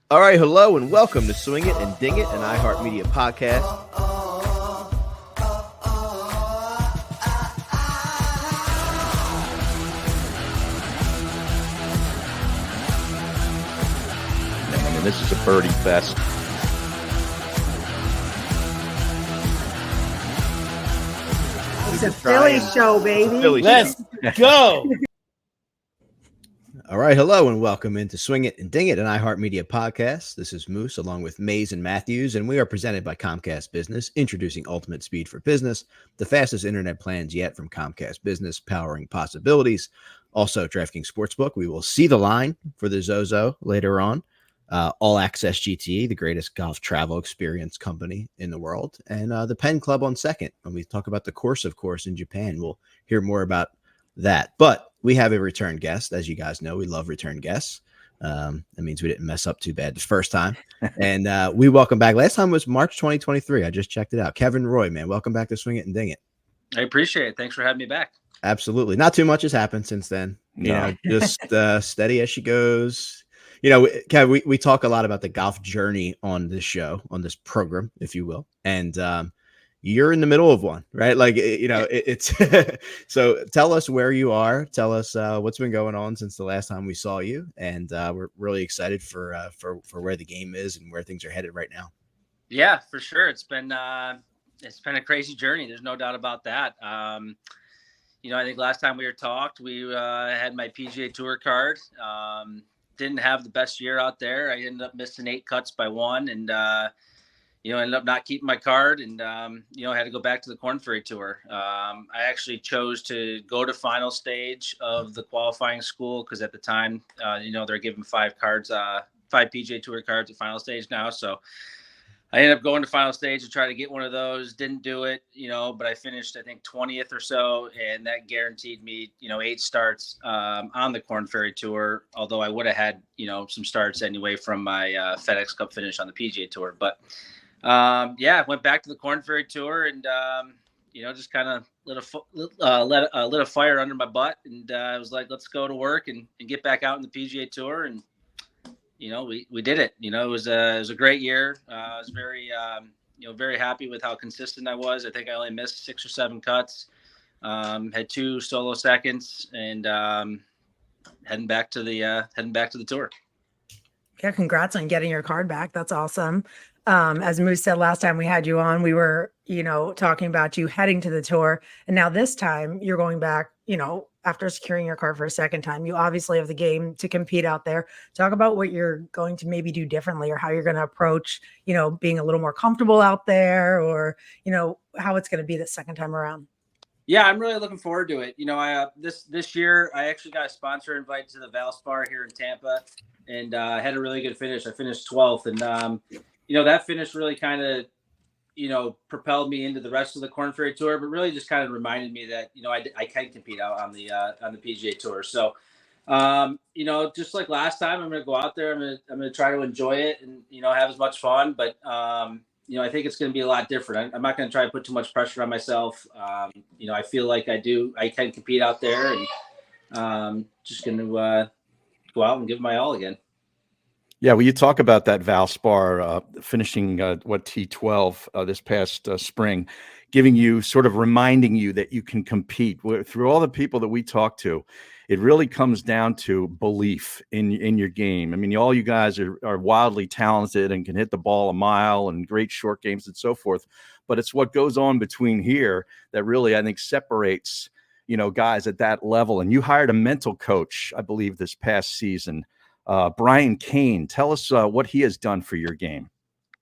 All right, hello and welcome to Swing It and Ding It, an iHeartMedia podcast. Man, this is a birdie fest. It's a Philly show, baby. Philly Let's go. All right, hello and welcome into Swing It and Ding It, an iHeartMedia podcast. This is Moose along with Mays and Matthews, and we are presented by Comcast Business, introducing ultimate speed for business, the fastest internet plans yet from Comcast Business, powering possibilities. Also, DraftKings Sportsbook, we will see the line for the Zozo later on. All Access GTE, the greatest golf travel experience company in the world, and the Penn Club on second. When we talk about the course, of course, in Japan, we'll hear more about that. But we have a return guest. As you guys know, we love return guests. That means we didn't mess up too bad the first time. And we welcome back. Last time was March 2023. I just checked it out. Kevin Roy, man, welcome back to Swing It and Ding It. I appreciate it. Thanks for having me back. Absolutely. Not too much has happened since then. You know, just steady as she goes. You know, Kev, we talk a lot about the golf journey on this show, on this program, if you will. And you're in the middle of one, right? Like, you know, it's so tell us where you are. Tell us what's been going on since the last time we saw you. And we're really excited for where the game is and where things are headed right now. Yeah, for sure. It's been a crazy journey. There's no doubt about that. You know, I think last time we talked, we had my PGA Tour card. Didn't have the best year out there. I ended up missing 8 cuts by 1 and, you know, ended up not keeping my card and, you know, I had to go back to the Korn Ferry Tour. I actually chose to go to final stage of the qualifying school because at the time, you know, they're giving 5 PGA Tour cards at final stage now. So I ended up going to final stage to try to get one of those. Didn't do it, you know, but I finished, I think, 20th or so. And that guaranteed me, you know, 8 starts on the Korn Ferry Tour, although I would have had, you know, some starts anyway from my FedEx Cup finish on the PGA Tour. But, yeah, went back to the Korn Ferry Tour and, you know, just kind of lit a fire under my butt. And I was like, let's go to work and get back out in the PGA Tour. And you know, we did it. You know, it was a great year. I was very, you know, very happy with how consistent I was. I think I only missed 6 or 7 cuts. Had 2 solo seconds, and heading back to the tour. Yeah, congrats on getting your card back. That's awesome. As Moose said last time we had you on, we were, you know, talking about you heading to the tour, and now this time you're going back. You know, after securing your card for a second time, you obviously have the game to compete out there. Talk about what you're going to maybe do differently or how you're going to approach, you know, being a little more comfortable out there or, you know, how it's going to be the second time around. Yeah, I'm really looking forward to it. You know, this year I actually got a sponsor invite to the Valspar here in Tampa and had a really good finish. I finished 12th and, you know, that finish really kind of, you know, propelled me into the rest of the Korn Ferry Tour, but really just kind of reminded me that, you know, I can compete out on the PGA Tour. So, you know, just like last time, I'm going to go out there. I'm going to try to enjoy it and, you know, have as much fun. But, you know, I think it's going to be a lot different. I'm not going to try to put too much pressure on myself. You know, I feel like I can compete out there and just going to go out and give my all again. Yeah, well, you talk about that Valspar finishing T12 this past spring, giving you sort of reminding you that you can compete. Through all the people that we talk to, it really comes down to belief in your game. I mean, all you guys are wildly talented and can hit the ball a mile and great short games and so forth. But it's what goes on between here that really, I think, separates, you know, guys at that level. And you hired a mental coach, I believe, this past season. Brian Kane, tell us what he has done for your game.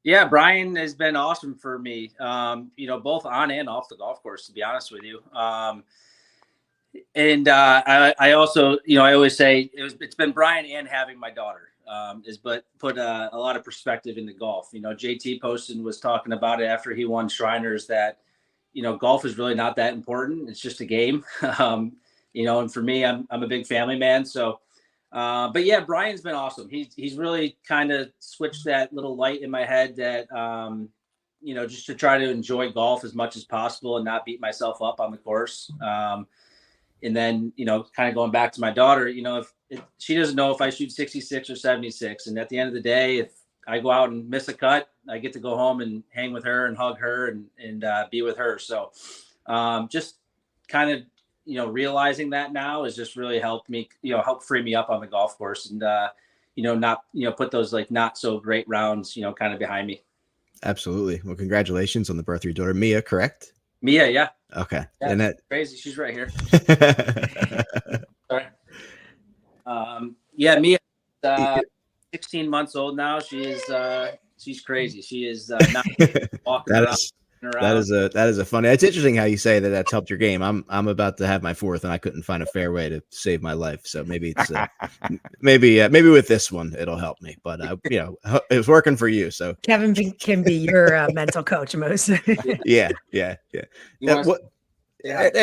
Yeah, Brian has been awesome for me, you know, both on and off the golf course, to be honest with you. And I also, you know, I always say it's been Brian and having my daughter put a lot of perspective into golf. You know, JT Poston was talking about it after he won Shriners that, you know, golf is really not that important. It's just a game, you know, and for me, I'm a big family man. So, but yeah, Brian's been awesome. He's really kind of switched that little light in my head that, you know, just to try to enjoy golf as much as possible and not beat myself up on the course. And then, you know, kind of going back to my daughter, you know, she doesn't know if I shoot 66 or 76. And at the end of the day, if I go out and miss a cut, I get to go home and hang with her and hug her and be with her. So just kind of, realizing that now has just really helped me, help free me up on the golf course and, not, put those like not so great rounds, kind of behind me. Absolutely. Well, congratulations on the birth of your daughter, Mia, correct? Mia, yeah. Okay. Yeah, and that crazy. She's right here. Sorry. Yeah, Mia, 16 months old now. She's crazy. She is not walking around. That is a funny. It's interesting how you say that that's helped your game. I'm about to have my fourth, and I couldn't find a fair way to save my life. So maybe it's maybe with this one it'll help me. But it was working for you. So Kevin can be your mental coach, Moose. Yeah. There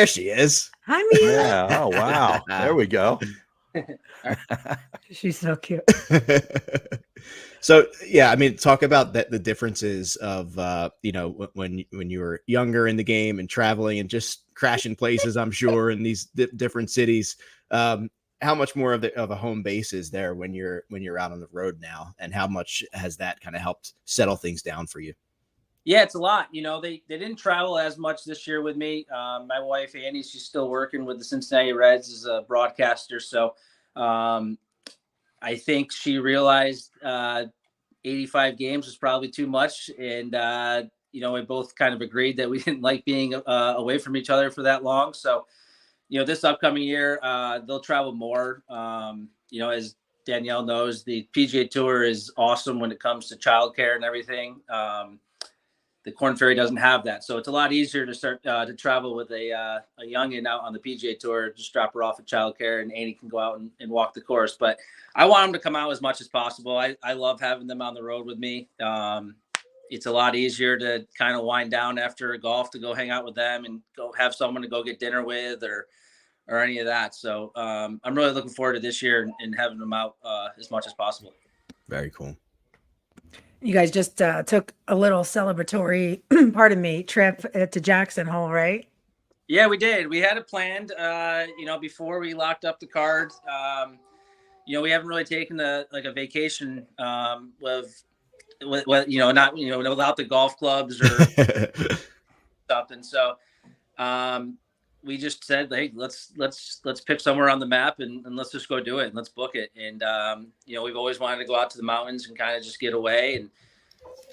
she is. Hi, Mia. Yeah. Oh wow. There we go. She's so cute. So yeah, I mean, talk about the differences of when you were younger in the game and traveling and just crashing places. I'm sure in these different cities. How much more of a home base is there when you're out on the road now, and how much has that kind of helped settle things down for you? Yeah, it's a lot. They didn't travel as much this year with me. My wife Annie, she's still working with the Cincinnati Reds as a broadcaster, so. I think she realized 85 games was probably too much. And, we both kind of agreed that we didn't like being away from each other for that long. So, this upcoming year, they'll travel more. As Danielle knows, the PGA Tour is awesome when it comes to childcare and everything. The Korn Ferry doesn't have that. So it's a lot easier to start to travel with a youngin out on the PGA Tour. Just drop her off at childcare and Annie can go out and walk the course. But I want them to come out as much as possible. I love having them on the road with me. It's a lot easier to kind of wind down after golf to go hang out with them and go have someone to go get dinner with or any of that. So I'm really looking forward to this year and having them out as much as possible. Very cool. You guys just took a little celebratory, trip to Jackson Hole, right? Yeah, we did. We had it planned, before we locked up the card. We haven't really taken a vacation with not without the golf clubs or something. So we just said, hey, let's pick somewhere on the map and let's just go do it and let's book it. And we've always wanted to go out to the mountains and kind of just get away. And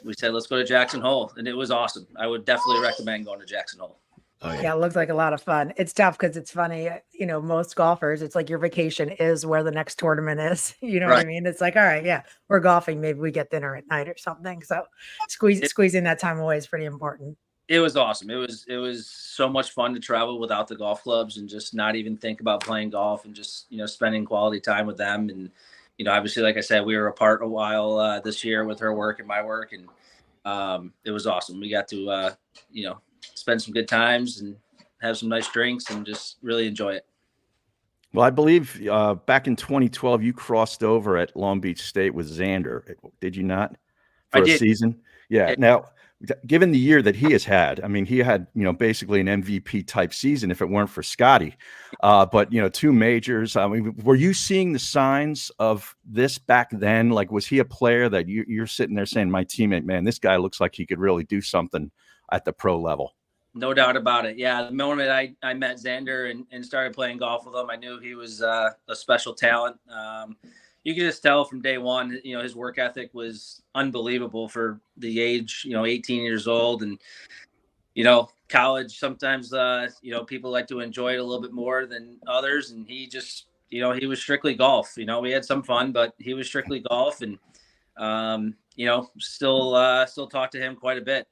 we said, let's go to Jackson Hole, and it was awesome. I would definitely recommend going to Jackson Hole. Oh, Yeah, it looks like a lot of fun. It's tough because it's funny. Most golfers, it's like your vacation is where the next tournament is. You know what I mean? It's like, all right, yeah, we're golfing. Maybe we get dinner at night or something. So squeezing that time away is pretty important. It was awesome. It was so much fun to travel without the golf clubs and just not even think about playing golf and just, spending quality time with them. And, obviously, like I said, we were apart a while this year with her work and my work. And it was awesome. We got to, spend some good times and have some nice drinks and just really enjoy it. Well, I believe back in 2012, you crossed over at Long Beach State with Xander. Did you not? For a season? Yeah. Now, given the year that he has had, I mean, he had, basically an MVP type season if it weren't for Scotty. But, 2 majors. I mean, were you seeing the signs of this back then? Like, was he a player that you're sitting there saying, my teammate, man, this guy looks like he could really do something at the pro level? No doubt about it. Yeah. The moment I met Xander and started playing golf with him, I knew he was a special talent. You could just tell from day one, his work ethic was unbelievable for the age, 18 years old. And, college, sometimes, people like to enjoy it a little bit more than others. And he just, he was strictly golf. We had some fun, but he was strictly golf. And, still talk to him quite a bit.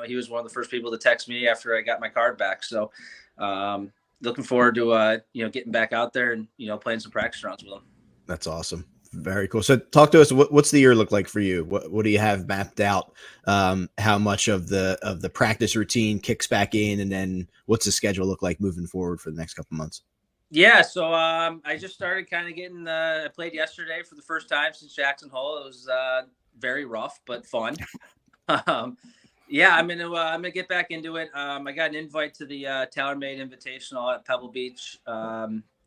He was one of the first people to text me after I got my card back. So looking forward to, getting back out there and, playing some practice rounds with him. That's awesome. Very cool. So talk to us. What's the year look like for you? What do you have mapped out? How much of the practice routine kicks back in, and then what's the schedule look like moving forward for the next couple months? Yeah. So I just started kind of getting, I played yesterday for the first time since Jackson Hole. It was very rough, but fun. Yeah, I'm gonna get back into it. I got an invite to the TaylorMade Invitational at Pebble Beach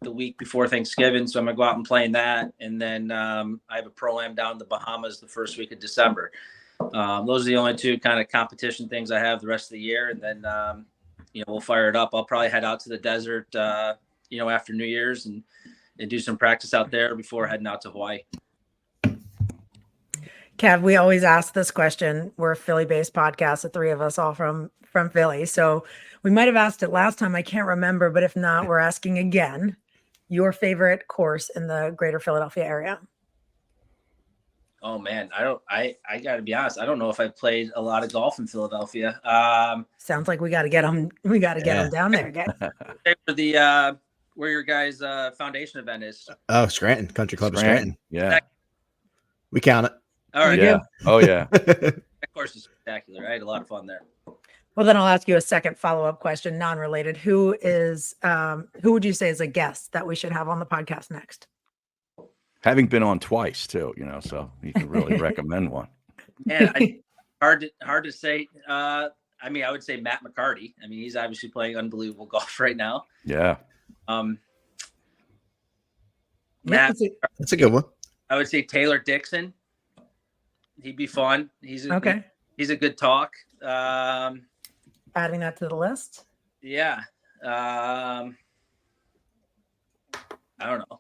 the week before Thanksgiving, so I'm gonna go out and play in that. And then I have a pro-am down in the Bahamas the first week of December. Those are the only two kind of competition things I have the rest of the year. And then we'll fire it up. I'll probably head out to the desert after New Year's and do some practice out there before heading out to Hawaii. Kev, we always ask this question. We're a Philly-based podcast, the three of us all from Philly. So we might have asked it last time. I can't remember, but if not, we're asking again. Your favorite course in the greater Philadelphia area? Oh man, I got to be honest. I don't know if I played a lot of golf in Philadelphia. Sounds like we got to get them. We got to get them down there again. Where your guys' foundation event is? Oh, Scranton Country Club of Scranton. Yeah, we count it. All right. Yeah. Oh yeah. That course is spectacular. I had a lot of fun there. Well, then I'll ask you a second follow-up question, non-related. Who would you say is a guest that we should have on the podcast next? Having been on twice too, so you can really recommend one. And hard to say. I would say Matt McCarty. I mean, he's obviously playing unbelievable golf right now. Yeah. Matt, That's a good one. I would say Taylor Dixon. He'd be fun. He's a good talk. Adding that to the list. Yeah. I don't know.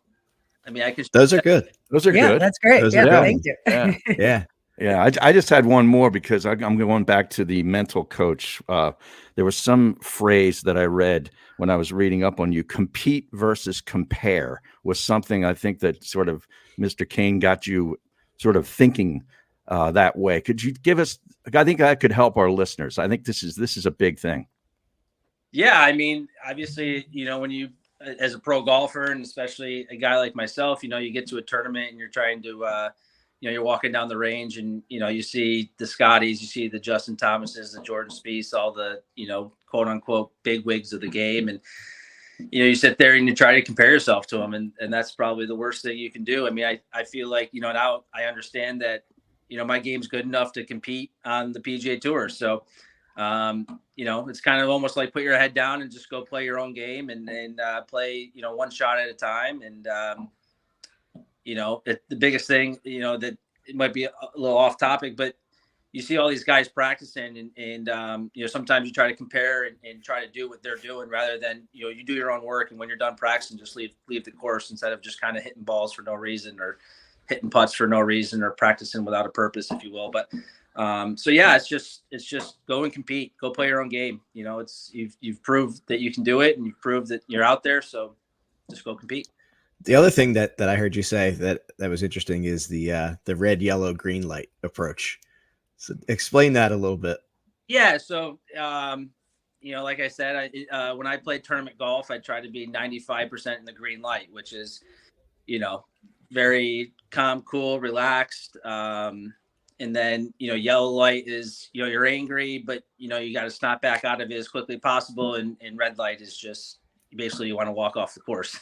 I mean, I could. Those are good. Those are Yeah, good. that's great. Those Yeah, are good. thank you. Yeah. Yeah. Yeah, I just had one more because I'm going back to the mental coach. There was some phrase that I read when I was reading up on you. Compete versus compare was something I think that sort of Mr. Kane got you sort of thinking that way. Could you give us? I think that could help our listeners. I think this is a big thing. Yeah, I mean, obviously, when you, as a pro golfer, and especially a guy like myself, you get to a tournament and you're trying to. You're walking down the range and, you see the Scotties, you see the Justin Thomases, the Jordan Spieth, all the, quote unquote, big wigs of the game. And, you sit there and you try to compare yourself to them. And that's probably the worst thing you can do. I mean, I feel like, now I understand that, my game's good enough to compete on the PGA Tour. So, it's kind of almost like put your head down and just go play your own game and play, one shot at a time. And, the biggest thing, that it might be a little off topic, but you see all these guys practicing and sometimes you try to compare and try to do what they're doing rather than, you do your own work. And when you're done practicing, just leave the course instead of just kind of hitting balls for no reason or hitting putts for no reason or practicing without a purpose, if you will. But it's just go and compete, go play your own game. You've proved that you can do it and you've proved that you're out there. So just go compete. The other thing that I heard you say that was interesting is the red, yellow, green light approach. So explain that a little bit. Yeah. So, like I said, when I played tournament golf, I tried to be 95% in the green light, which is, very calm, cool, relaxed. And then, yellow light is, you're angry, but, you got to snap back out of it as quickly as possible. And red light is just, basically you want to walk off the course.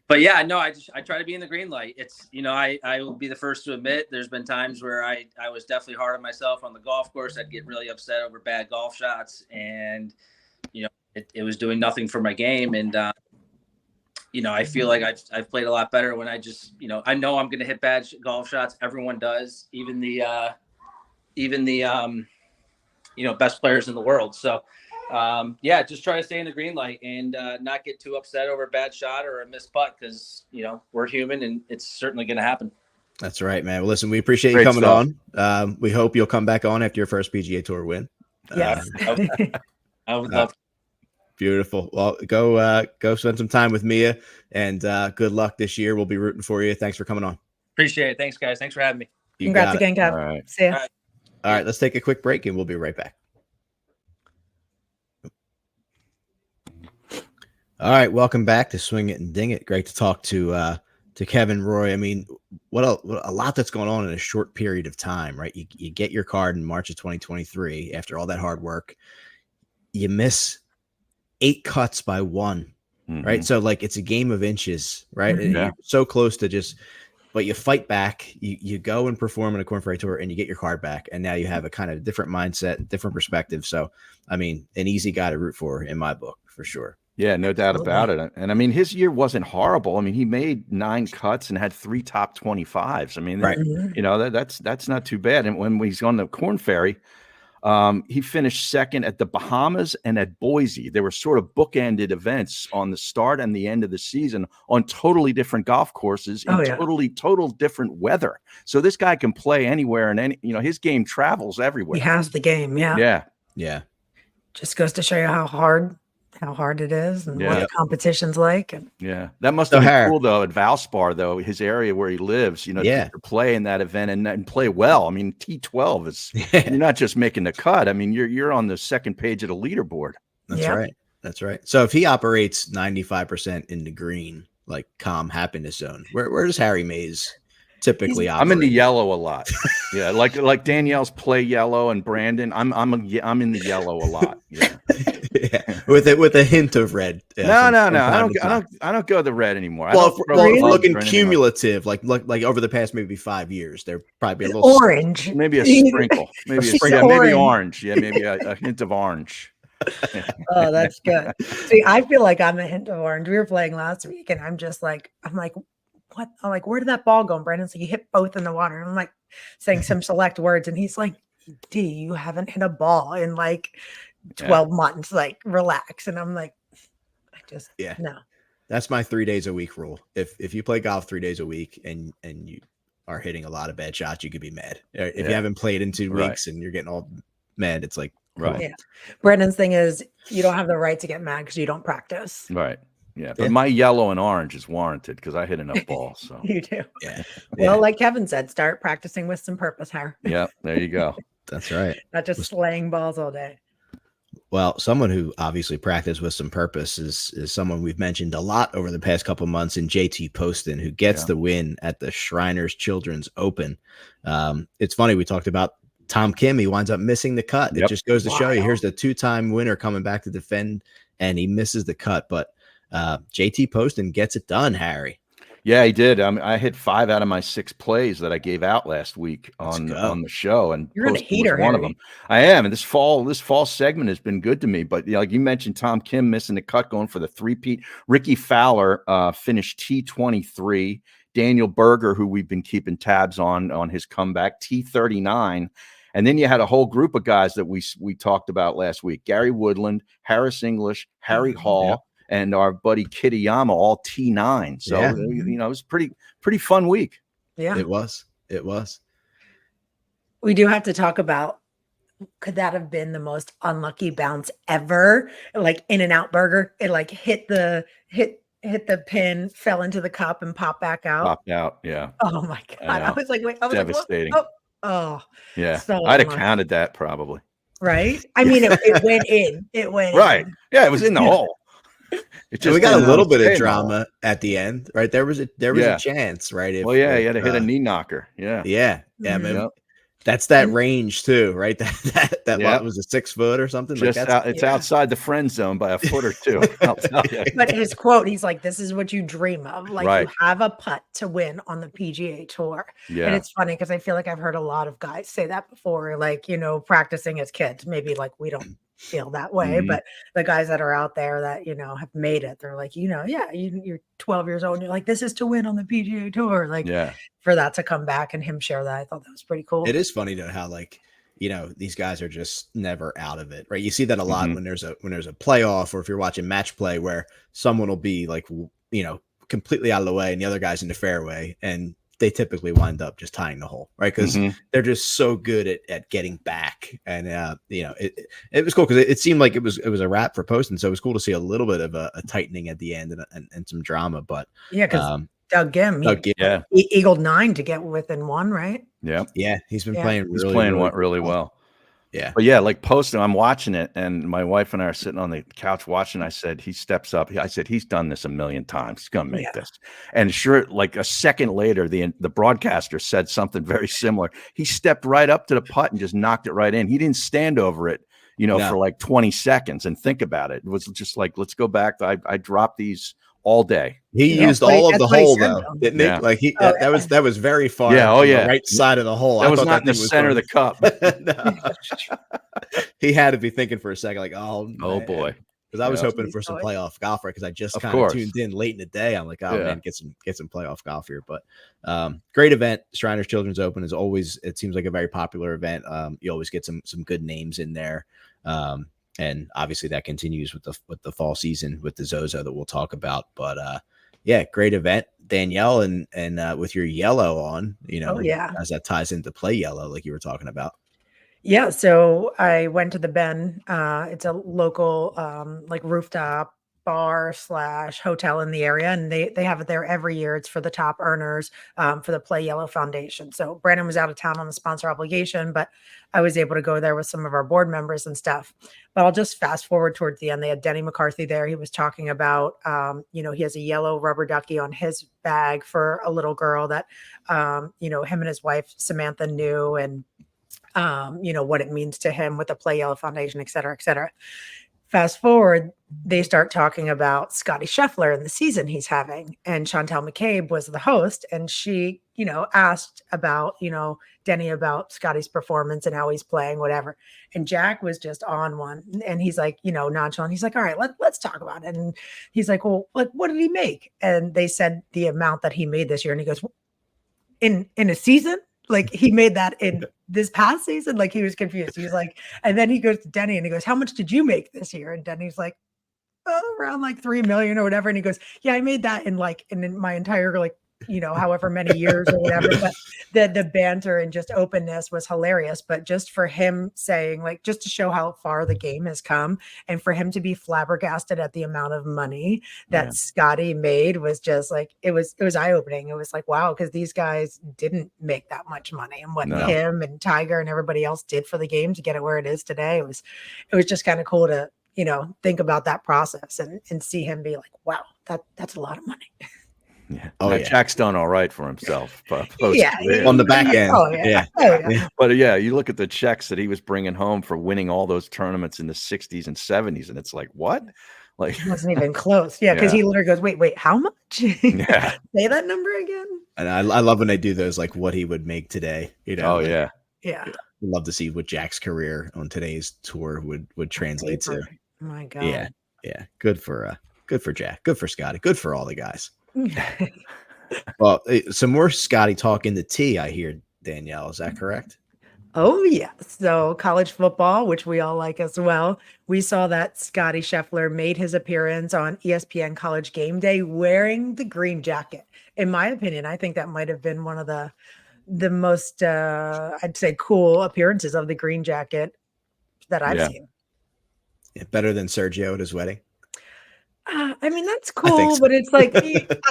But yeah, no, I try to be in the green light. It's, I will be the first to admit there's been times where I was definitely hard on myself on the golf course. I'd get really upset over bad golf shots and, it was doing nothing for my game. And, I feel like I've played a lot better when I just, I know I'm going to hit bad golf shots. Everyone does, even the best players in the world. So, just try to stay in the green light and not get too upset over a bad shot or a missed putt because, we're human and it's certainly going to happen. That's right, man. Well, listen, we appreciate you Great coming stuff. on. We hope you'll come back on after your first PGA Tour win. Yes. I would love to. Beautiful. Well, go spend some time with Mia and good luck this year. We'll be rooting for you. Thanks for coming on. Appreciate it. Thanks, guys. Thanks for having me. You Congrats got it. again, Kev. All right. See ya. All right, let's take a quick break and we'll be right back. All right, welcome back to Swing It and Ding It. Great to talk to Kevin Roy. I mean, what a lot that's going on in a short period of time, right? You get your card in March of 2023 after all that hard work. You miss 8 cuts by 1, right? So like it's a game of inches, right? And Yeah. you're so close to but you fight back. You go and perform in a Corn Ferry Tour and you get your card back, and now you have a kind of different mindset, different perspective. So, I mean, an easy guy to root for in my book for sure. Yeah, no doubt about Absolutely. it. And I mean, his year wasn't horrible. I mean, he made 9 cuts and had 3 top 25s. I mean, Right. Mhm. you know, that's not too bad. And when he's on the Corn Ferry, he finished second at the Bahamas and at Boise. They were sort of bookended events on the start and the end of the season on totally different golf courses in Oh yeah. total different weather. So this guy can play anywhere, and his game travels He everywhere. has the game. Yeah. Yeah, Yeah. Just goes to show you how hard it is and what Yeah. the competition's like. And yeah. That must So, have been Harry- cool though at Valspar, though, his area where he lives. Yeah. to play in that event and play well. I mean, T12 is you're not just making the cut. I mean, you're on the second page of the leaderboard. That's Yep. right. That's right. So if he operates 95% in the green, like calm happiness zone, where does Harry Mays typically operate? I'm in the yellow a lot. Yeah, like Danielle's play yellow and Brandon. I'm in the yellow a lot. Yeah. Yeah, with a hint of red. No. from I time to time. don't go the red anymore. I Well, don't if, throw well, if the we're bugs looking or anything cumulative, like over the past maybe 5 years, they're probably a little orange. maybe a sprinkle, maybe She's maybe orange. orange. Yeah, maybe a hint of orange. Oh, that's good. See, I feel like I'm a hint of orange. We were playing last week, and I'm like, what? I'm like, where did that ball go? And Brandon's like, you hit both in the water. And I'm like saying some select words, and he's like, D, you haven't hit a ball in like 12 months. Like, relax. And I'm like, I just Yeah. no. That's my 3 days a week rule. If you play golf 3 days a week and you are hitting a lot of bad shots, you could be mad. If you Yeah. haven't played in 2 Right. weeks and you're getting all mad, it's like, Right. Yeah. Brandon's thing is you don't have the right to get mad because you don't practice. Right. Yeah. But Yeah. my yellow and orange is warranted because I hit enough balls. So You do. yeah, Well, yeah, like Kevin said, start practicing with some purpose, Har. yeah, there you go. that's right. Not just slaying balls all day. Well, someone who obviously practiced with some purpose is someone we've mentioned a lot over the past couple months in JT Poston, who gets Yeah. the win at the Shriners Children's Open. It's funny, we talked about Tom Kim. He winds up missing the cut. It Yep. just goes to show you, Wow. here's the 2-time winner coming back to defend, and he misses the cut. But JT Poston gets it done, Harry. Yeah, he did. I hit 5 out of my 6 plays that I gave out last week Let's on go. the show, and You're in a Poston was heater, one of Harry. them. I am, and this fall segment has been good to me. But like you mentioned, Tom Kim missing the cut, going for the three-peat. Ricky Fowler finished T23. Daniel Berger, who we've been keeping tabs on his comeback, T39. And then you had a whole group of guys that we talked about last week: Gary Woodland, Harris English, Harry Hall. Yep. And our buddy Kitayama, all T9. So, Yeah. it was pretty fun week. Yeah. It was. We do have to talk about, could that have been the most unlucky bounce ever? Like In-N-Out Burger, it like hit the pin, fell into the cup and popped back out. Popped out. Yeah. Oh my God. I know. was like, wait, I was Devastating. like, oh, Yeah. So I'd have unlucky. counted that probably. right. I mean, it went in. It went Right. in. Yeah. It was in the hole. It And we got didn't a little bit stay of in the hole. drama at the end, right? There was Yeah. a chance, right? If, Well, yeah. if, You had to hit a knee knocker. Yeah. Yeah, Mhm. man. Yep. That's that range too, right? That Yeah. was a 6 foot or something. Just like that's, it's Yeah. outside the friend zone by a foot or two. I'll tell you. But his quote, he's like, this is what you dream of. Like Right. you have a putt to win on the PGA Tour. And Yeah. it's funny because I feel like I've heard a lot of guys say that before, like, practicing as kids. Maybe like we don't feel that way, Mhm. but the guys that are out there that, have made it, they're like, yeah, you're 12 years old and you're like, this is to win on the PGA Tour. Like Yeah. for that to come back and him share that, I thought that was pretty cool. it is funny to how these guys are just never out of it, right? You see that a lot Mhm. when there's a playoff, or if you're watching match play where someone will be like, completely out of the way and the other guy's in the fairway, and they typically wind up just tying the hole, right? Because Mhm. they're just so good at getting back. And it was cool because it seemed like it was a wrap for Poston, so it was cool to see a little bit of a tightening at the end and some drama. But Yeah, because Doug Gim, Doug Gibb, Yeah. he eagled 9 to get within 1, right? Yeah. yeah, he's been Yeah. playing He's really, playing really, really well. Yeah, But yeah, like Poston, I'm watching it, and my wife and I are sitting on the couch watching. I said, he steps up. I said, he's done this a million times. He's gonna make Yeah. this. And sure, like a second later, the broadcaster said something very similar. He stepped right up to the putt and just knocked it right in. He didn't stand over it, No. for like 20 seconds and think about it. It was just like, let's go back. I dropped these all day. he Yeah, used that's what all he- of the that's what he hole said, though, though. didn't he? Yeah. Like Oh, that was very far. Yeah, to the yeah. right side of the hole. That I was thought not in the thing was center of the funny. cup. No. He had to be thinking for a second, like, oh Oh man. boy. because I was Yeah. hoping for some playoff golf, right? Because I just Of kind of course. tuned in late in the day. I'm like, oh Yeah. man, get some playoff golf here. But great event. Shriners Children's Open is always, it seems like a very popular event. You always get some good names in there. And obviously that continues with the fall season with the Zozo that we'll talk about. But yeah, great event, Danielle, and with your yellow on, as that ties into Play Yellow, like you were talking about. Yeah, so I went to the Ben. It's a local like rooftop bar / hotel in the area, and they have it there every year. It's for the top earners for the Play Yellow Foundation. So Brandon was out of town on the sponsor obligation, but I was able to go there with some of our board members and stuff. But I'll just fast forward towards the end. They had Denny McCarthy there. He was talking about, he has a yellow rubber ducky on his bag for a little girl that, him and his wife Samantha knew, and what it means to him with the Play Yellow Foundation, et cetera, et cetera. Fast forward, they start talking about Scotty Scheffler and the season he's having. And Chantel McCabe was the host. And she, asked about, Denny about Scotty's performance and how he's playing, whatever. And Jack was just on one. And he's like, nonchalant. He's like, all right, let's talk about it. And he's like, well, what did he make? And they said the amount that he made this year. And he goes, in a season? Like he made that in this past season. Like he was confused. He's like, and then he goes to Denny and he goes, how much did you make this year? And Denny's like, around like 3 million or whatever. And he goes, yeah, I made that in my entire, however many years or whatever. But the banter and just openness was hilarious. But just for him saying, just to show how far the game has come, and for him to be flabbergasted at the amount of money that Scotty made was just like, it was eye-opening. It was like, wow, because these guys didn't make that much money, and what him and Tiger and everybody else did for the game to get it where it is today. It was just kind of cool to think about that process and see him be like, wow, that's a lot of money. Yeah. Jack's done all right for himself. On the back end. But you look at the checks that he was bringing home for winning all those tournaments in the 60s and 70s, and it's like, what? Like, it wasn't even close. Yeah, because he literally goes, wait, how much? Yeah. Say that number again. And I love when they do those, like what he would make today. Oh, yeah. Love to see what Jack's career on today's tour would translate to. Oh my God. Yeah. Good for Jack. Good for Scotty. Good for all the guys. Well, some more Scotty talk in the tee, I hear, Danielle. Is that correct? Oh, yeah. So college football, which we all like as well. We saw that Scotty Scheffler made his appearance on ESPN College Game Day wearing the green jacket. In my opinion, I think that might have been one of the most, I'd say, cool appearances of the green jacket that I've seen. Yeah, better than Sergio at his wedding. I mean, that's cool, but it's like,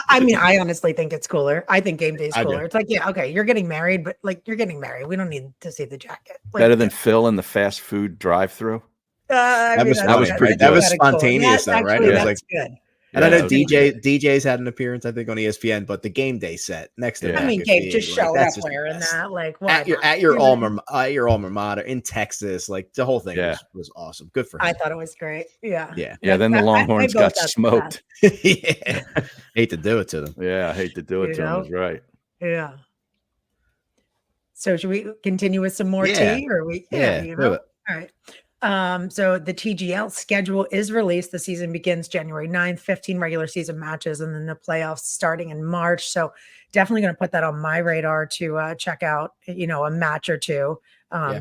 I honestly think it's cooler. I think game day is cooler. It's like, okay, you're getting married, but you're getting married. We don't need to see the jacket. Better than Phil in the fast food drive-through. That was pretty good. That was spontaneous, though, right? It was that's good. And I know DJ's had an appearance, I think, on ESPN, but the game day set next to Gabe just showed up wearing that, at your alma mater in Texas, the whole thing was awesome. Good for him. I thought it was great. Yeah. Then the Longhorns got smoked. Hate to do it to them. Yeah, I hate to do it to them. That's right. Yeah. So should we continue with some more tea, or we? All right. So the TGL schedule is released. The season begins January 9th, 15 regular season matches, and then the playoffs starting in March. So definitely going to put that on my radar to check out, a match or two,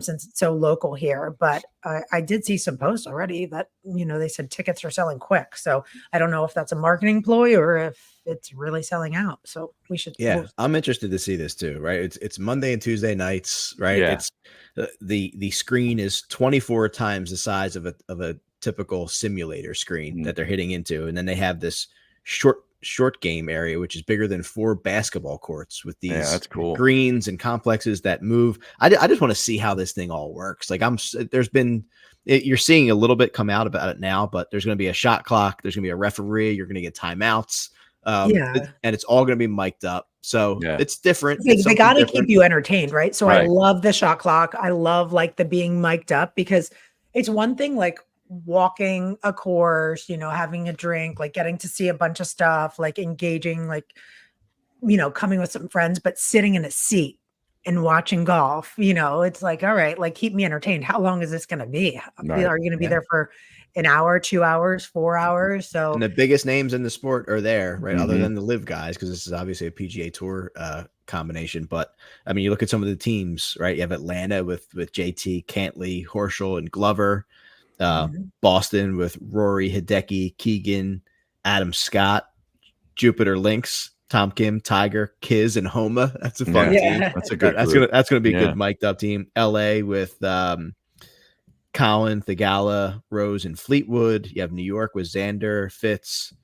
since it's so local here. But I did see some posts already that, they said tickets are selling quick. So I don't know if that's a marketing ploy or if it's really selling out. So we should. Yeah, I'm interested to see this too, right? It's Monday and Tuesday nights, right? Yeah. It's the screen is 24 times the size of a typical simulator screen that they're hitting into, and then they have this short game area which is bigger than 4 basketball courts with these that's cool greens and complexes that move. I just want to see how this thing all works. You're seeing a little bit come out about it now, but there's going to be a shot clock, there's going to be a referee, you're going to get timeouts, and it's all going to be mic'd up. So it's different. They got to keep you entertained, right? So I love the shot clock. I love the being mic'd up, because it's one thing walking a course, having a drink, getting to see a bunch of stuff, engaging, coming with some friends, but sitting in a seat and watching golf. It's like, all right, like keep me entertained. How long is this going to be? Right. Are you going to be Yeah. there for an hour, 2 hours, 4 hours? So And the biggest names in the sport are there, right? Other Mhm. than the live guys, because this is obviously a PGA Tour combination. But I mean, you look at some of the teams, right? You have Atlanta with JT, Cantley, Horschel, and Glover. Mhm. Boston with Rory, Hideki, Keegan, Adam Scott, Jupiter Lynx, Tom Kim, Tiger, Kiz, and Homa. That's a fun Yeah. team. Yeah. That's a good That's group. gonna be a Yeah. good mic'd up team. LA with Colin, Thigala, Rose, and Fleetwood. You have New York with Xander, Fitz,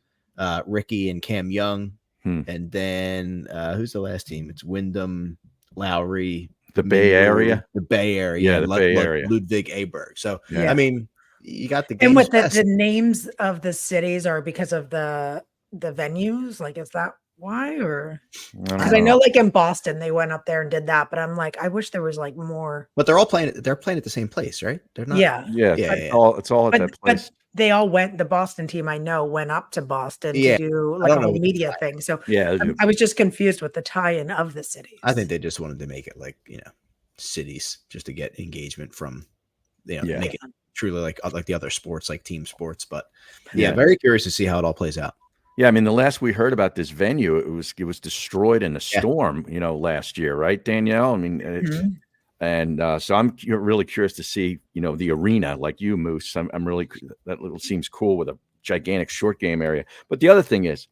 Ricky, and Cam Young. And then who's the last team? It's Wyndham, Lowry, The Bay Area. the Bay Area, Yeah, and the Bay Area. Ludwig Aberg. So Yeah. I mean, you got the And game's with the best. names of the cities are because of the venues, like, is that why? Or because I know like in Boston they went up there and did that, but I'm like, I wish there was like more. But they're all playing. They're playing at the same place, right? They're not. Yeah, Yeah. Yeah, It's all at that place. they all went. The Boston team I know went up to Boston Yeah, to do I like don't a know whole what media thing. So Yeah. I was just confused with the tie-in of the cities. I think they just wanted to make it like cities, just to get engagement from Yeah. make it truly like the other sports, like team sports. But yeah, Yeah. very curious to see how it all plays out. Yeah, I mean, the last we heard about this venue, it was destroyed in a storm, last year, right, Danielle? I mean, Mhm. and so I'm really curious to see, the arena, like you, Moose. I'm really that little seems cool with a gigantic short game area. But the other thing is,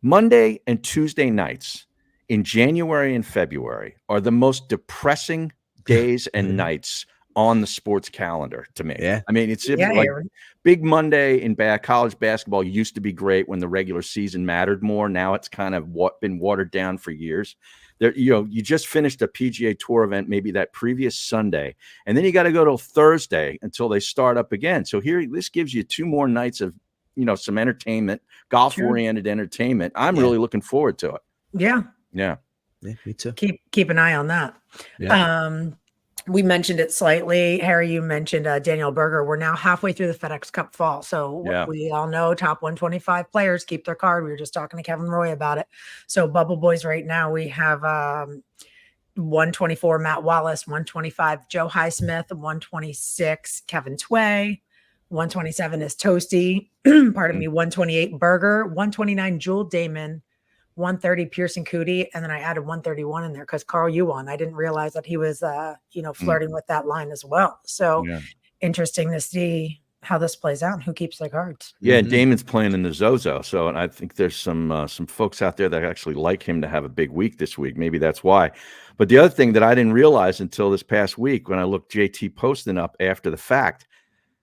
Monday and Tuesday nights in January and February are the most depressing days and nights on the sports calendar to me. Yeah. I mean, it's Yeah, like Aaron. Big Monday in college basketball used to be great when the regular season mattered more. Now it's kind of been watered down for years. There, you just finished a PGA Tour event, maybe that previous Sunday, and then you got to go till Thursday until they start up again. So this gives you 2 more nights of, some entertainment, golf-oriented entertainment. I'm really looking forward to it. Yeah. Yeah. Yeah, me too. Keep an eye on that. Yeah. We mentioned it slightly. Harry, you mentioned Daniel Berger. We're now halfway through the FedEx Cup fall. So we all know top 125 players keep their card. We were just talking to Kevin Roy about it. So Bubble Boys right now, we have 124 Matt Wallace, 125 Joe Highsmith, 126 Kevin Tway, 127 is Toasty, pardon me, 128 Berger, 129 Jewel Damon, 130 Pearson Cootie, and then I added 131 in there because Carl Yuan. I didn't realize that he was flirting with that line as well. So interesting to see how this plays out and who keeps their cards. Yeah, Damon's playing in the Zozo, so and I think there's some folks out there that actually like him to have a big week this week. Maybe that's why. But the other thing that I didn't realize until this past week when I looked JT posting up after the fact,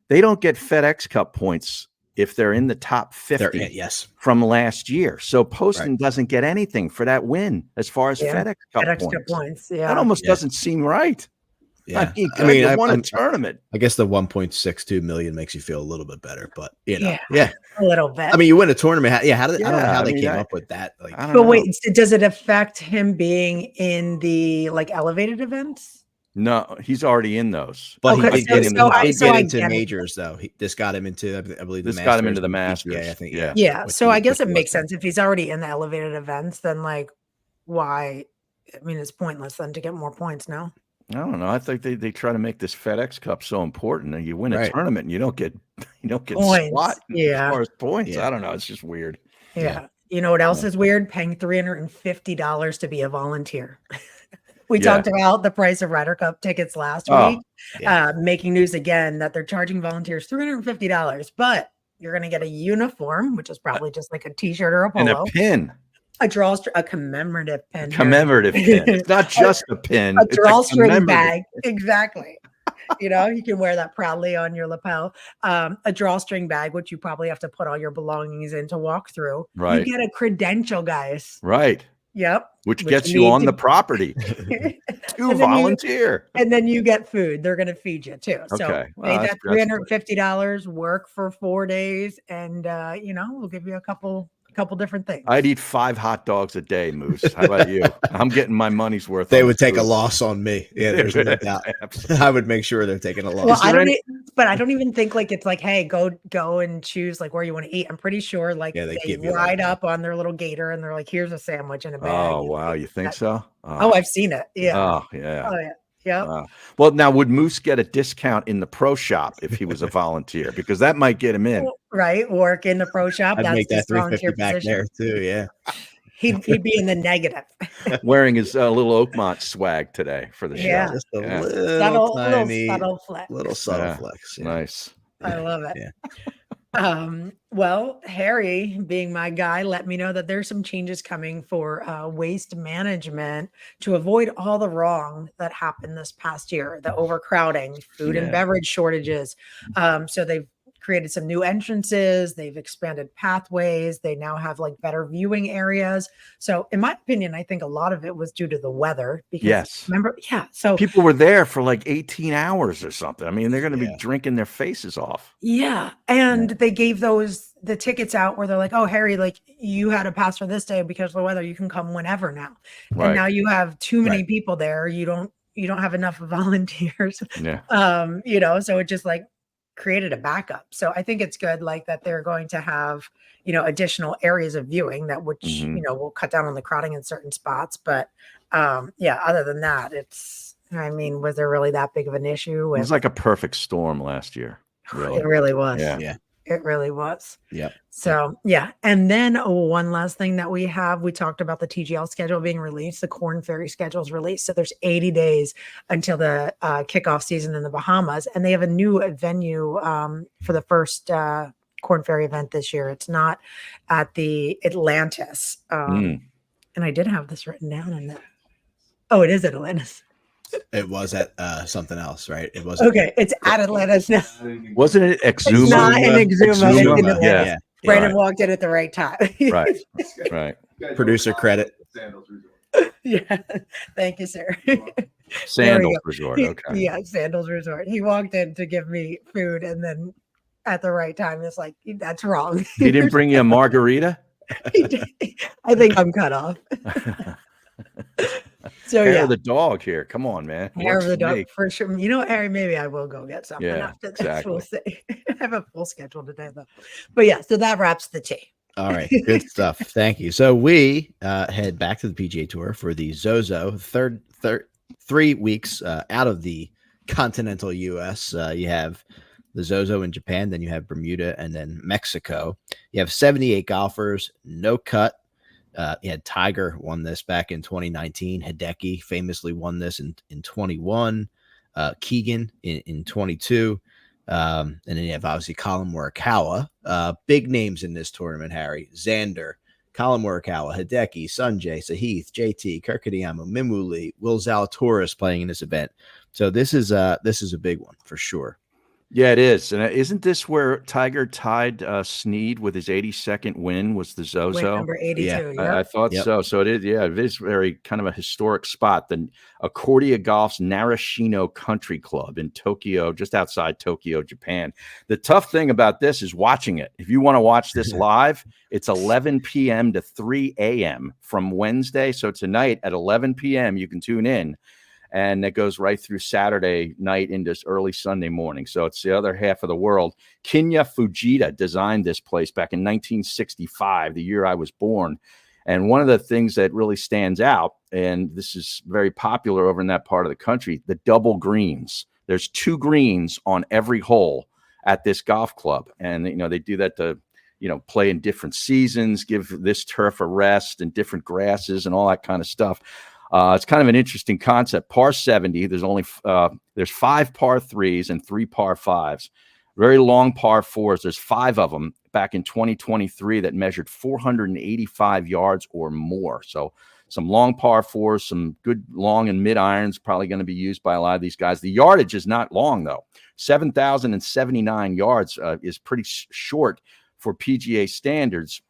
they don't get FedEx Cup points if they're in the top 50 from last year. So Poston doesn't get anything for that win as far as FedEx Cup points. Yeah. That almost doesn't seem right. Yeah. I mean, I won a tournament. I guess the 1.62 million makes you feel a little bit better, but a little bit. I mean, you win a tournament. I don't know how they came up with that. Like, but wait, does it affect him being in the like elevated events? No, he's already in those. But he did get into I majors, though. This got him into, I believe, this got him into the Masters. PGA, I think. Yeah. So I guess it makes sense if he's already in the elevated events. Then, like, why? I mean, it's pointless then to get more points. No. I don't know. I think they try to make this FedEx Cup so important, and you win a tournament, and you don't get points. Squat as far as points. I don't know. It's just weird. Yeah. You know what else is weird? Paying $350 to be a volunteer. We talked about the price of Ryder Cup tickets last week, making news again that they're charging volunteers $350, but you're going to get a uniform, which is probably just like a t-shirt or a polo. And a pin. A commemorative pin. Commemorative pin. It's not just a pin. A drawstring bag. Exactly. You can wear that proudly on your lapel. A drawstring bag, which you probably have to put all your belongings in to walk through. Right. You get a credential, guys. Right. Yep. Which gets you on the property to volunteer. And then you get food. They're going to feed you too. So okay. Pay that $350, work for 4 days, and we'll give you a couple different things. I'd eat 5 hot dogs a day, Moose. How about you? I'm getting my money's worth. They would take a loss on me. Yeah, there's no doubt. I would make sure they're taking a loss. Well, But I don't even think like it's like, hey, go and choose like where you want to eat. I'm pretty sure like Yeah, they they give you, ride like, up on their little gator and they're like, here's a sandwich and a bag. Oh, You know, wow. You think that- so? Oh, I've seen it. Yeah. Oh, yeah. Oh yeah. Yep. Wow. Well, now would Moose get a discount in the pro shop if he was a volunteer? Because that might get him in. Right. Work in the pro shop. I'd That's make that his 350 volunteer back position. there too. Yeah. He'd be in the negative. Wearing his little Oakmont swag today for the Yeah. show. Just a Yeah. little tiny, subtle flex. little subtle Yeah. flex. Yeah. Nice. I love it. Yeah. Well, Harry, being my guy, let me know that there's some changes coming for waste management to avoid all the wrong that happened this past year, the overcrowding, food and Yeah. beverage shortages. So they've created some new entrances, they've expanded pathways, they now have like better viewing areas. So in my opinion, I think a lot of it was due to the weather because Yes. remember, yeah. So People were there for like 18 hours or something. I mean, they're going to Yeah. be drinking their faces off. yeah, and they gave the tickets out where they're like, "Oh, Harry, like you had a pass for this day because of the weather. You can come whenever now." Right. And now you have too many Right. people there. You don't have enough volunteers. Yeah. So it just like created a backup. So I think it's good, like that they're going to have additional areas of viewing that which Mhm. will cut down on the crowding in certain spots. But other than that, was there really that big of an issue? It was like a perfect storm last year. Really. It really was. Yeah. Yeah. It really was. Yep. So, yeah. And then one last thing that we talked about the TGL schedule being released, the Corn Ferry schedule is released. So there's 80 days until the kickoff season in the Bahamas. And they have a new venue for the first Corn Ferry event this year. It's not at the Atlantis. And I did have this written down in there. Oh, it is at Atlantis. It was at something else, right? It wasn't. Okay. It's at Atlantis now. Wasn't it Exuma? It's not an Exuma. It's in Exuma, Atlantis. yeah. Yeah. Brandon walked in at the right time. Right. Right. Producer credit. Yeah. Thank you, sir. Sandals Resort. Okay. Yeah, Sandals Resort. He walked in to give me food and then at the right time, it's like, that's wrong. He didn't bring you a margarita? I think I'm cut off. So Hair yeah, of the dog here. Come on, man. hair Works of the for dog me. for sure. Harry, maybe I will go get something Yeah, after this. exactly. We'll see. I have a full schedule today though. But yeah, so that wraps the tea. All right, good stuff. Thank you. So we head back to the PGA Tour for the Zozo third 3 weeks out of the continental U.S. You have the Zozo in Japan, then you have Bermuda, and then Mexico. You have 78 golfers, no cut. You had Tiger won this back in 2019. Hideki famously won this in 21. Keegan in 22. And then you have obviously Colin Morikawa. Big names in this tournament, Harry. Xander, Colin Morikawa, Hideki, Sanjay, Sahith, JT, Kirkadiyama, Mimuli, Will Zalatoris playing in this event. So this is a big one for sure. Yeah, it is. And isn't this where Tiger tied Snead with his 82nd win? Was the Win Zozo? number 82. Yeah, Yep. I thought Yep. so. So it is. Yeah, it is very kind of a historic spot. The Accordia Golf's Narashino Country Club in Tokyo, just outside Tokyo, Japan. The tough thing about this is watching it. If you want to watch this live, it's 11 p.m. to 3 a.m. from Wednesday. So tonight at 11 p.m. you can tune in. And it goes right through Saturday night into early Sunday morning. So it's the other half of the world. Kinya Fujita designed this place back in 1965, the year I was born. And one of the things that really stands out, and this is very popular over in that part of the country, the double greens. There's 2 greens on every hole at this golf club. And, they do that to, play in different seasons, give this turf a rest and different grasses and all that kind of stuff. It's kind of an interesting concept. Par 70, there's 5 par 3s and 3 par 5s. Very long par 4s. There's 5 of them back in 2023 that measured 485 yards or more. So some long par 4s, some good long and mid irons probably going to be used by a lot of these guys. The yardage is not long, though. 7,079 yards is pretty short for PGA standards.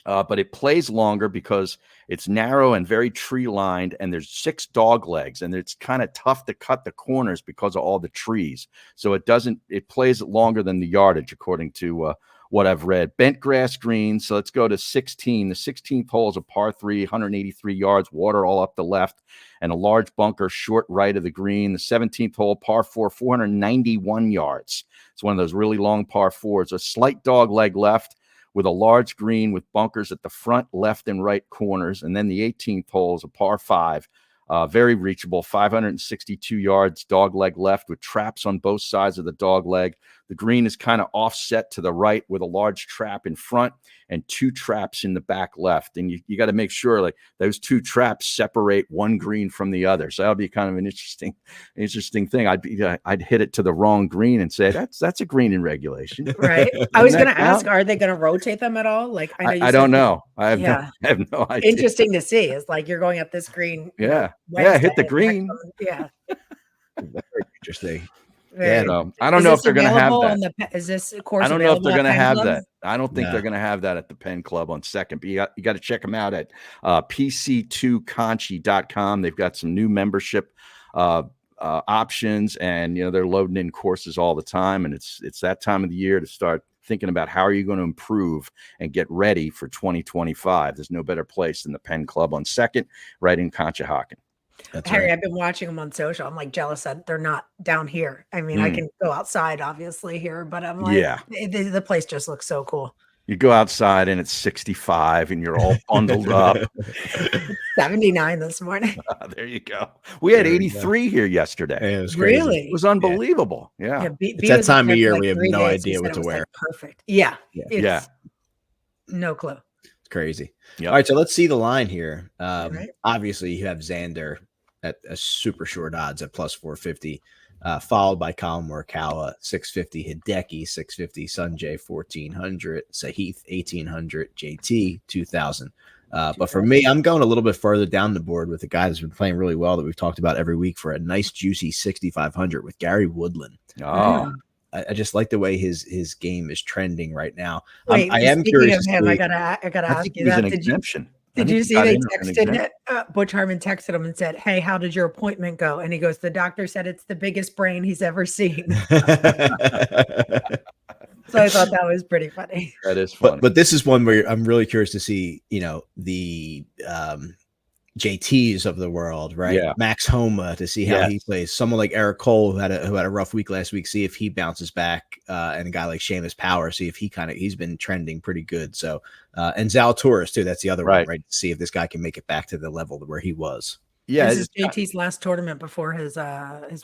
But it plays longer because it's narrow and very tree lined, and there's 6 dog legs, and it's kind of tough to cut the corners because of all the trees. So it plays longer than the yardage, according to what I've read. Bent grass greens. So let's go to 16. The 16th hole is a par 3, 183 yards, water all up the left, and a large bunker short right of the green. The 17th hole, par 4, 491 yards. It's one of those really long par 4s. A slight dog leg left with a large green with bunkers at the front, left, and right corners. And then the 18th hole is a par 5. Very reachable, 562 yards, dog leg left with traps on both sides of the dog leg. The green is kind of offset to the right with a large trap in front and 2 traps in the back left. And you got to make sure like those 2 traps separate one green from the other. So that'll be kind of an interesting thing. I'd hit it to the wrong green and say that's a green in regulation. Right. I was going to ask, are they going to rotate them at all? Like I don't know. I have no idea. Interesting to see. It's like you're going up this green. Yeah. Wednesday, Hit the green. Yeah. Very interesting. Very. So I don't know if they're going to have that. Is this course? I don't know if they're going to have Club? that. I don't think No. they're going to have that at the Penn Club on second. But you got to check them out at pc2conchi.com. They've got some new membership options, and they're loading in courses all the time. And it's that time of the year to start thinking about how are you going to improve and get ready for 2025. There's no better place than the Penn Club on second, right in Conshohocken. That's Harry, right. I've been watching them on social. I'm like jealous that they're not down here. I mean, I can go outside obviously here, but I'm like, the place just looks so cool. You go outside and it's 65 and you're all bundled up. 79 this morning. There you go. We had There you 83 here yesterday. Yeah, it was crazy. Really? It was unbelievable. Yeah. It's that time of year we have no idea what to wear. Perfect. Yeah. Yeah. No clue. It's crazy. Yep. All right, so let's see the line here. Right. Obviously, you have Xander at a super short odds at plus 450, followed by Colin Morikawa 650, Hideki 650, Sanjay 1400, Sahith 1800, JT 2000. But for me, I'm going a little bit further down the board with a guy that's been playing really well that we've talked about every week for a nice juicy 6,500 with Gary Woodland. Oh, I just like the way his game is trending right now. Wait, I am speaking curious. of him, to I see- gotta I ask think you he was that. an exemption. Did I you think he see got they in as an exemption. texted Butch Harmon texted him and said, "Hey, how did your appointment go?" And he goes, "The doctor said it's the biggest brain he's ever seen." So I thought that was pretty funny. That is funny. but this is one where I'm really curious to see, the JTs of the world, right? Yeah. Max Homa, to see how he plays. Someone like Eric Cole who had a rough week last week, see if he bounces back, and a guy like Seamus Power, see if he's been trending pretty good. So and Zalatoris too. That's the other one, right? To see if this guy can make it back to the level where he was. Yeah, This is JT's last tournament before his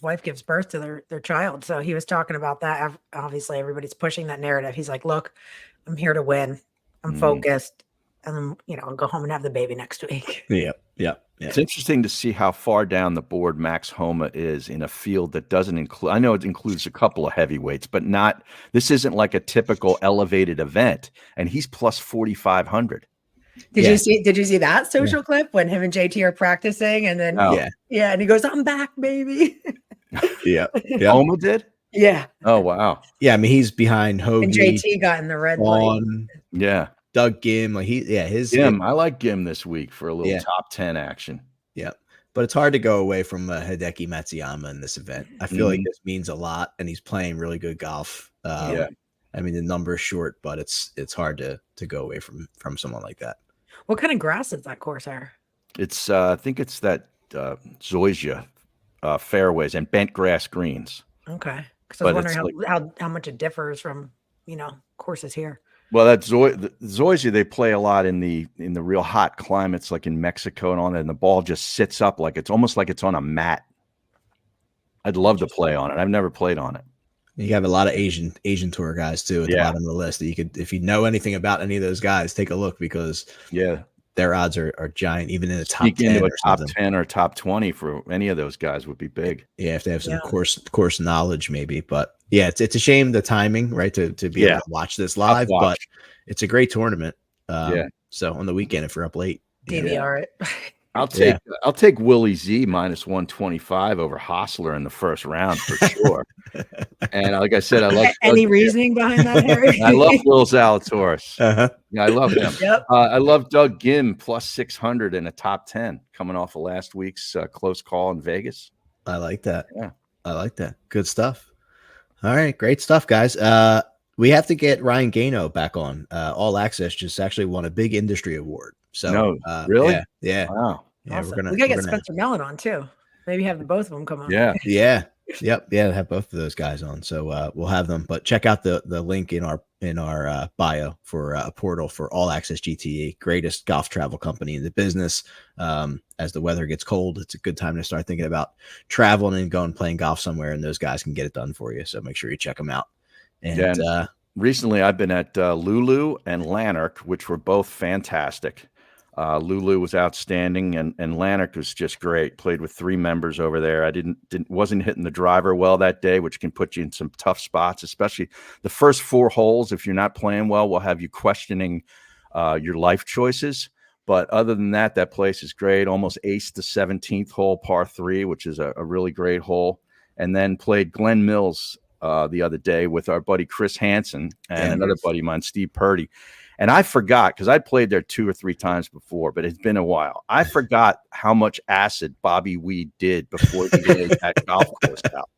wife gives birth to their child. So he was talking about that. Obviously, everybody's pushing that narrative. He's like, "Look, I'm here to win. I'm focused, and then I'll go home and have the baby next week." Yeah. It's interesting to see how far down the board Max Homa is in a field that doesn't include. I know it includes a couple of heavyweights, but not. This isn't like a typical elevated event, and he's plus 4,500. Did you see that social clip when him and JT are practicing, and then and he goes, "I'm back, baby." Yeah. Homa did. Yeah. Oh wow. Yeah, I mean he's behind Hoagie. And JT got in the red light. Yeah. Doug Gim, like his Gim. I like Gim this week for a little top 10 action. Yeah, but it's hard to go away from Hideki Matsuyama in this event. I feel like this means a lot, and he's playing really good golf. I mean the number is short, but it's hard to go away from someone like that. What kind of grass is that course there? It's I think it's that zoysia fairways and bent grass greens. Okay, because I was wondering how much it differs from courses here. Well, that zoysia they play a lot in the real hot climates like in Mexico and all that, and the ball just sits up like it's almost like it's on a mat. I'd love to play on it. I've never played on it. You have a lot of Asian tour guys too at the bottom of the list that you could, if you know anything about any of those guys, take a look because their odds are giant, even in the top 10 into a or top something. 10 or top 20 for any of those guys would be big. Yeah, if they have some course knowledge, maybe. But yeah, it's a shame the timing, right? To be able to watch this live, but it's a great tournament. So on the weekend, if you're up late, DVR it. I'll take Willie Z minus 125 over Hostler in the first round for sure. And like I said, I love any reasoning behind that, Harry? I love Will Zalatoris. Yeah, I love him. Yep. I love Doug Gim plus 600 in a top 10 coming off of last week's close call in Vegas. I like that. Yeah, I like that. Good stuff. All right, great stuff, guys. we have to get Ryan Gano back on. All Access just actually won a big industry award. So No, really? yeah. Wow. Yeah, Awesome. We gotta get Spencer Mellon on too. Maybe have the both of them come on. Yeah. Yeah. Yep. Yeah. Have both of those guys on. So we'll have them, but check out the link in our bio for a portal for All Access GTE, greatest golf travel company in the business. As the weather gets cold, it's a good time to start thinking about traveling and going playing golf somewhere, and those guys can get it done for you. So make sure you check them out. And recently I've been at Lulu and Lanark, which were both fantastic. Lulu was outstanding, and Lanark was just great. Played with 3 members over there. I wasn't hitting the driver well that day, which can put you in some tough spots, especially the first 4 holes. If you're not playing well, will have you questioning your life choices. But other than that, that place is great. Almost aced the 17th hole, par 3, which is a really great hole. And then played Glen Mills the other day with our buddy Chris Hansen and another buddy of mine, Steve Purdy. And I forgot, because I played there 2 or 3 times before, but it's been a while. I forgot how much acid Bobby Weed did before he laid that golf course out.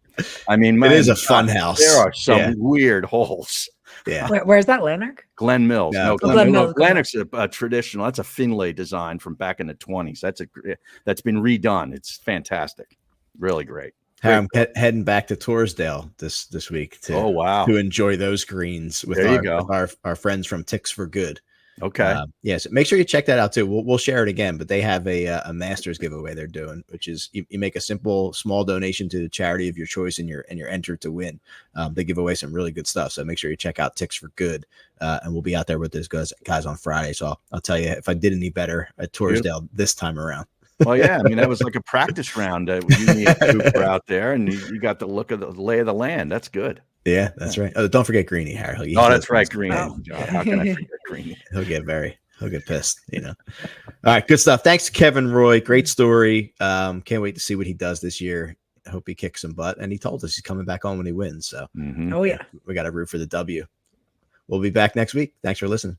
I mean, it is a fun house. There are some weird holes. Yeah. Where's that, Lanark? Glen Mills. Yeah. No, Glen Mills. Lanark's a traditional. That's a Finlay design from back in the 20s. That's been redone. It's fantastic. Really great. Hey, I'm heading back to Torresdale this week to enjoy those greens with our friends from Ticks for Good. Okay. So make sure you check that out too. We'll share it again, but they have a Masters giveaway they're doing, which is you make a simple small donation to the charity of your choice, and you're entered to win. They give away some really good stuff, so make sure you check out Ticks for Good, and we'll be out there with those guys on Friday. So I'll tell you if I did any better at Torresdale this time around. Well, yeah, I mean, that was like a practice round. You and Cooper out there, and you got the look of the lay of the land. That's good. Yeah, that's right. Oh, don't forget Greeny, Harry. Oh, that's right, Greeny. Oh. How can I forget Greeny? He'll get pissed, All right, good stuff. Thanks to Kevin Roy. Great story. Can't wait to see what he does this year. I hope he kicks some butt. And he told us he's coming back on when he wins. So, Oh, yeah. We got to root for the W. We'll be back next week. Thanks for listening.